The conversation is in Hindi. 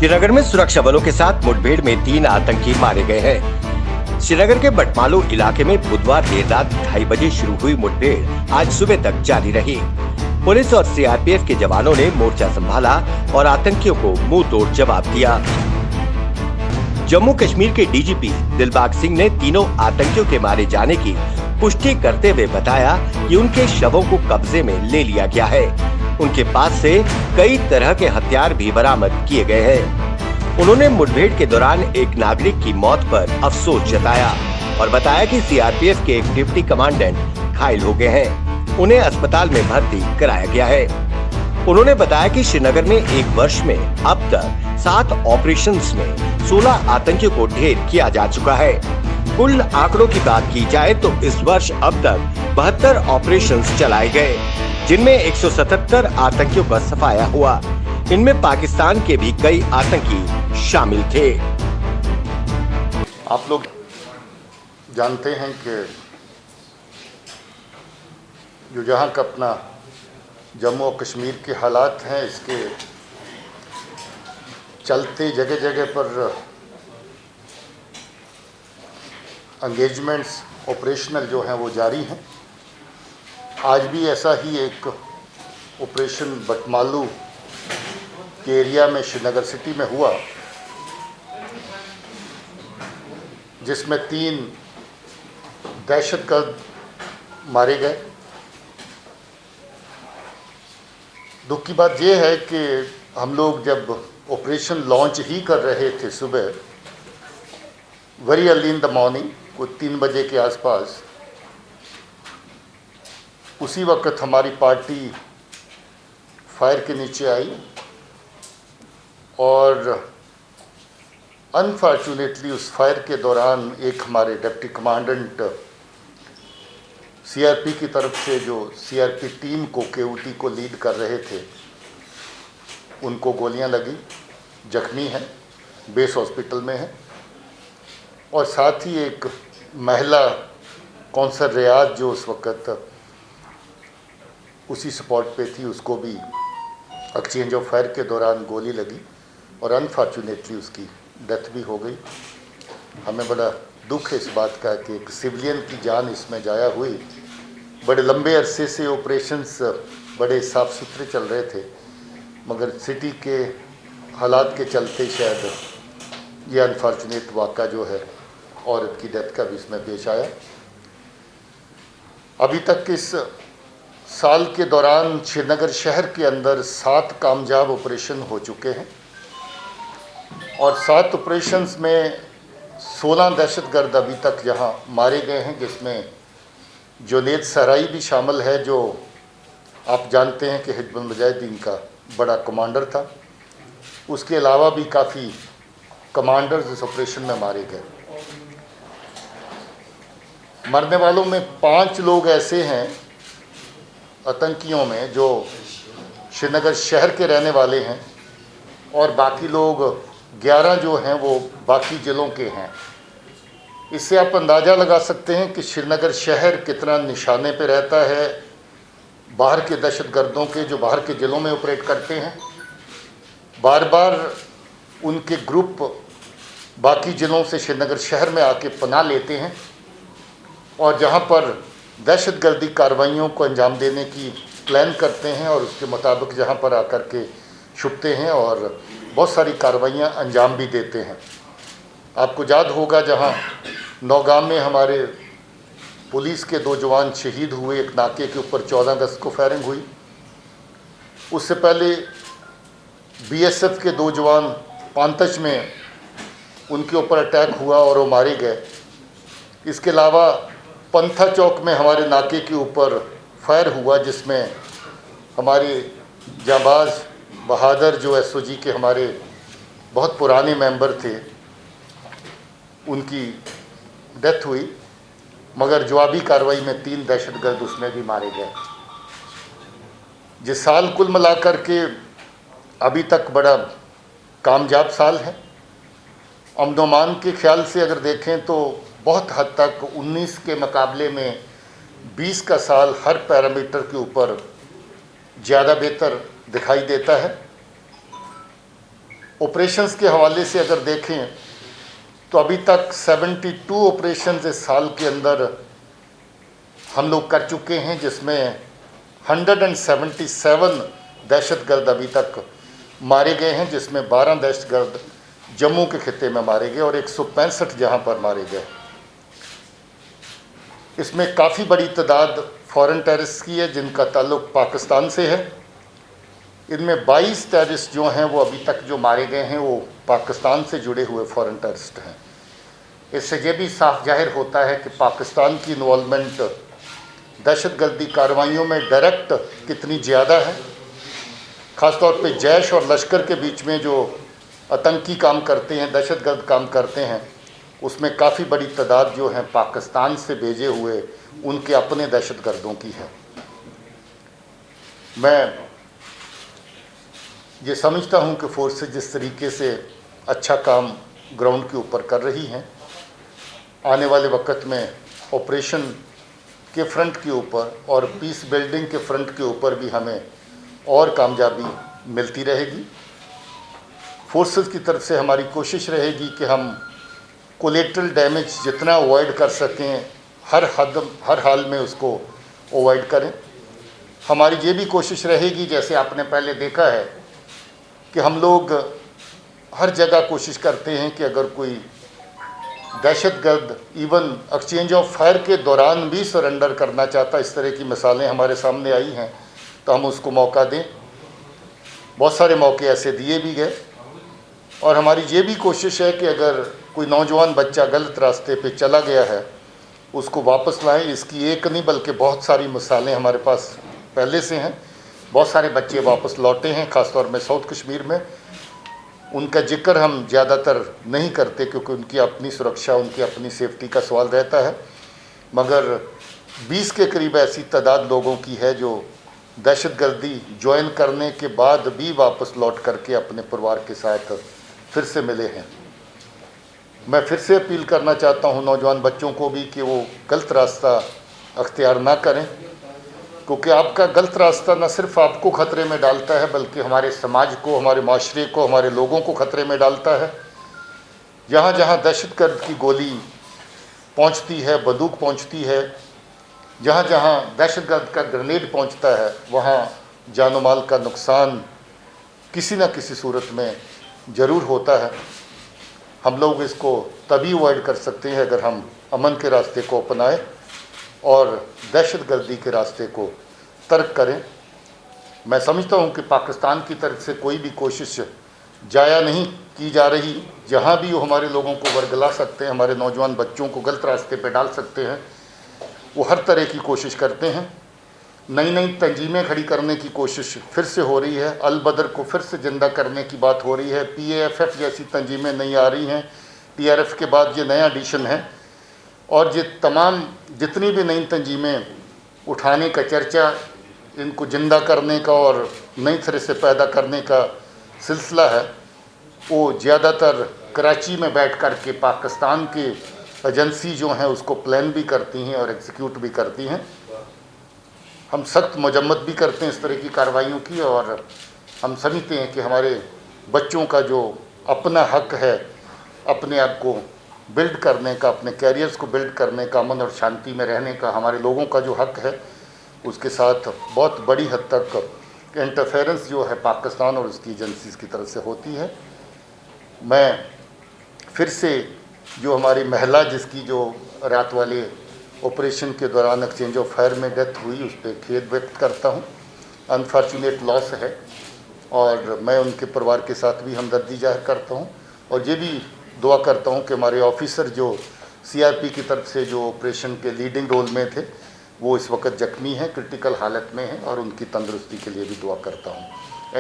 श्रीनगर में सुरक्षा बलों के साथ मुठभेड़ में 3 आतंकी मारे गए हैं। श्रीनगर के बटमालू इलाके में बुधवार देर रात 2:30 बजे शुरू हुई मुठभेड़ आज सुबह तक जारी रही। पुलिस और सीआरपीएफ के जवानों ने मोर्चा संभाला और आतंकियों को मुंह तोड़ जवाब दिया। जम्मू कश्मीर के डीजीपी दिलबाग सिंह ने तीनों आतंकियों के मारे जाने की पुष्टि करते हुए बताया कि उनके शवों को कब्जे में ले लिया गया है। उनके पास से कई तरह के हथियार भी बरामद किए गए हैं। उन्होंने मुठभेड़ के दौरान एक नागरिक की मौत पर अफसोस जताया और बताया कि सीआरपीएफ के एक डिप्टी कमांडेंट घायल हो गए हैं। उन्हें अस्पताल में भर्ती कराया गया है। उन्होंने बताया कि श्रीनगर में एक वर्ष में अब तक 7 ऑपरेशंस में 16 आतंकियों को ढेर किया जा चुका है। कुल आंकड़ों की बात की जाए तो इस वर्ष अब तक 72 ऑपरेशंस चलाए गए, जिनमें 177 आतंकियों का सफाया हुआ। इनमें पाकिस्तान के भी कई आतंकी शामिल थे। आप लोग जानते हैं कि जो जहाँ का अपना जम्मू और कश्मीर के हालात हैं, इसके चलते जगह जगह पर एंगेजमेंट्स ऑपरेशनल जो हैं वो जारी हैं। आज भी ऐसा ही एक ऑपरेशन बटमालू के एरिया में श्रीनगर सिटी में हुआ, जिसमें 3 दहशतगर्द मारे गए। दुख की बात यह है कि हम लोग जब ऑपरेशन लॉन्च ही कर रहे थे सुबह, very early in the morning, कुछ 3 बजे के आसपास, उसी वक्त हमारी पार्टी फायर के नीचे आई और अनफॉर्चुनेटली उस फायर के दौरान एक हमारे डिप्टी कमांडेंट सीआरपी की तरफ से, जो सीआरपी टीम को केओटी को लीड कर रहे थे, उनको गोलियां लगी, जख्मी हैं, बेस हॉस्पिटल में हैं। और साथ ही एक महिला कौंसल रियाज जो उस वक्त उसी स्पॉट पे थी, उसको भी एक्सचेंज ऑफ फायर के दौरान गोली लगी और अनफॉर्चुनेटली उसकी डेथ भी हो गई। हमें बड़ा दुख है इस बात का कि एक सिविलियन की जान इसमें जाया हुई। बड़े लंबे अरसे से ऑपरेशंस बड़े साफ़ सुथरे चल रहे थे, मगर सिटी के हालात के चलते शायद ये अनफॉर्चुनेट वाक़ा जो है औरत की डेथ का भी इसमें पेश आया। अभी तक इस साल के दौरान श्रीनगर शहर के अंदर 7 कामयाब ऑपरेशन हो चुके हैं और 7 ऑपरेशंस में 16 दहशतगर्द अभी तक यहाँ मारे गए हैं, जिसमें जुनैद सराई भी शामिल है, जो आप जानते हैं कि हिजबुल मुजाहिदीन का बड़ा कमांडर था। उसके अलावा भी काफ़ी कमांडर्स इस ऑपरेशन में मारे गए। मरने वालों में 5 लोग ऐसे हैं आतंकियों में जो श्रीनगर शहर के रहने वाले हैं और बाकी लोग 11 जो हैं वो बाकी ज़िलों के हैं। इससे आप अंदाज़ा लगा सकते हैं कि श्रीनगर शहर कितना निशाने पे रहता है बाहर के दहशतगर्दों के, जो बाहर के ज़िलों में ऑपरेट करते हैं। बार बार उनके ग्रुप बाकी ज़िलों से श्रीनगर शहर में आके पनाह लेते हैं और जहाँ पर दहशतगर्दी कार्रवाइयों को अंजाम देने की प्लान करते हैं और उसके मुताबिक जहाँ पर आकर के छुपते हैं और बहुत सारी कार्रवाइयाँ अंजाम भी देते हैं। आपको याद होगा जहाँ नौगाम में हमारे पुलिस के 2 जवान शहीद हुए, एक नाके के ऊपर 14 अगस्त को फायरिंग हुई। उससे पहले बीएसएफ के 2 जवान पांतच में उनके ऊपर अटैक हुआ और वो मारे गए। इसके अलावा पंथा चौक में हमारे नाके के ऊपर फायर हुआ, जिसमें हमारे जाबाज बहादुर जो एसओजी के हमारे बहुत पुराने मेंबर थे, उनकी डेथ हुई, मगर जवाबी कार्रवाई में 3 दहशतगर्द उसमें भी मारे गए। जिस साल कुल मिलाकर के अभी तक बड़ा कामयाब साल है। अमन व अमान के ख्याल से अगर देखें तो बहुत हद तक 19 के मुकाबले में 20 का साल हर पैरामीटर के ऊपर ज़्यादा बेहतर दिखाई देता है। ऑपरेशंस के हवाले से अगर देखें तो अभी तक 72 ऑपरेशंस इस साल के अंदर हम लोग कर चुके हैं, जिसमें 177 दहशतगर्द अभी तक मारे गए हैं, जिसमें 12 दहशतगर्द जम्मू के खिते में मारे गए और 165 जहां पर मारे गए। इसमें काफ़ी बड़ी तादाद फॉरेन टेररिस्ट की है जिनका ताल्लुक पाकिस्तान से है। इनमें 22 टेररिस्ट जो हैं वो अभी तक जो मारे गए हैं वो पाकिस्तान से जुड़े हुए फॉरेन टेररिस्ट हैं। इससे ये भी साफ जाहिर होता है कि पाकिस्तान की इन्वॉल्वमेंट दहशतगर्दी कार्रवाइयों में डायरेक्ट कितनी ज़्यादा है। ख़ासतौर पे जैश और लश्कर के बीच में जो आतंकी काम करते हैं, दहशतगर्द काम करते हैं, उसमें काफ़ी बड़ी तादाद जो है पाकिस्तान से भेजे हुए उनके अपने दहशतगर्दों की है। मैं ये समझता हूँ कि फोर्सेस जिस तरीके से अच्छा काम ग्राउंड के ऊपर कर रही हैं, आने वाले वक्त में ऑपरेशन के फ्रंट के ऊपर और पीस बिल्डिंग के फ्रंट के ऊपर भी हमें और कामयाबी मिलती रहेगी। फोर्सेस की तरफ से हमारी कोशिश रहेगी कि हम कोलेटरल डैमेज जितना अवॉइड कर सकें हर हाल में उसको अवॉइड करें। हमारी ये भी कोशिश रहेगी, जैसे आपने पहले देखा है कि हम लोग हर जगह कोशिश करते हैं कि अगर कोई दहशतगर्द इवन एक्सचेंज ऑफ फायर के दौरान भी सरेंडर करना चाहता, इस तरह की मिसालें हमारे सामने आई हैं, तो हम उसको मौका दें। बहुत सारे मौके ऐसे दिए भी गए और हमारी ये भी कोशिश है कि अगर कोई नौजवान बच्चा गलत रास्ते पे चला गया है उसको वापस लाएं। इसकी एक नहीं बल्कि बहुत सारी मिसालें हमारे पास पहले से हैं। बहुत सारे बच्चे वापस लौटे हैं, ख़ासतौर में साउथ कश्मीर में। उनका जिक्र हम ज़्यादातर नहीं करते क्योंकि उनकी अपनी सुरक्षा, उनकी अपनी सेफ्टी का सवाल रहता है, मगर 20 के करीब ऐसी तादाद लोगों की है जो दहशतगर्दी ज्वाइन करने के बाद भी वापस लौट करके अपने परिवार के साथ फिर से मिले हैं। मैं फिर से अपील करना चाहता हूं नौजवान बच्चों को भी कि वो गलत रास्ता अख्तियार ना करें, क्योंकि आपका गलत रास्ता न सिर्फ आपको ख़तरे में डालता है बल्कि हमारे समाज को, हमारे माशरे को, हमारे लोगों को ख़तरे में डालता है। जहाँ जहाँ दहशतगर्द की गोली पहुँचती है, बंदूक पहुँचती है, जहाँ जहाँ दहशतगर्द का ग्रेनेड पहुँचता है, वहाँ जान माल का नुकसान किसी न किसी सूरत में ज़रूर होता है। हम लोग इसको तभी अवॉइड कर सकते हैं अगर हम अमन के रास्ते को अपनाएं और दहशतगर्दी के रास्ते को तर्क करें। मैं समझता हूं कि पाकिस्तान की तरफ से कोई भी कोशिश जाया नहीं की जा रही। जहां भी वो हमारे लोगों को वर्गला सकते हैं, हमारे नौजवान बच्चों को गलत रास्ते पे डाल सकते हैं, वो हर तरह की कोशिश करते हैं। नई नई तंजीमें खड़ी करने की कोशिश फिर से हो रही है। अल बदर को फिर से ज़िंदा करने की बात हो रही है। PAFF जैसी तंजीमें नहीं आ रही हैं। TRF के बाद ये नया एडिशन है और ये तमाम जितनी भी नई तंजीमें उठाने का चर्चा, इनको ज़िंदा करने का और नई तरह से पैदा करने का सिलसिला है, वो ज़्यादातर कराची में बैठ कर के पाकिस्तान की एजेंसी जो हैं उसको प्लान भी करती हैं और एग्जीक्यूट भी करती हैं। हम सख्त मजम्मत भी करते हैं इस तरह की कार्रवाइयों की और हम समझते हैं कि हमारे बच्चों का जो अपना हक है अपने आप को बिल्ड करने का, अपने कैरियर्स को बिल्ड करने का, अमन और शांति में रहने का, हमारे लोगों का जो हक है, उसके साथ बहुत बड़ी हद तक इंटरफेरेंस जो है पाकिस्तान और उसकी एजेंसीज़ की तरफ से होती है। मैं फिर से जो हमारी महिला जिसकी जो रात वाले ऑपरेशन के दौरान एक्सचेंज ऑफ फायर में डेथ हुई, उस पर खेद व्यक्त करता हूँ। अनफॉर्चुनेट लॉस है और मैं उनके परिवार के साथ भी हमदर्दी जाहिर करता हूँ और ये भी दुआ करता हूँ कि हमारे ऑफिसर जो CRP की तरफ से जो ऑपरेशन के लीडिंग रोल में थे वो इस वक्त जख्मी हैं, क्रिटिकल हालत में हैं और उनकी तंदुरुस्ती के लिए भी दुआ करता हूँ।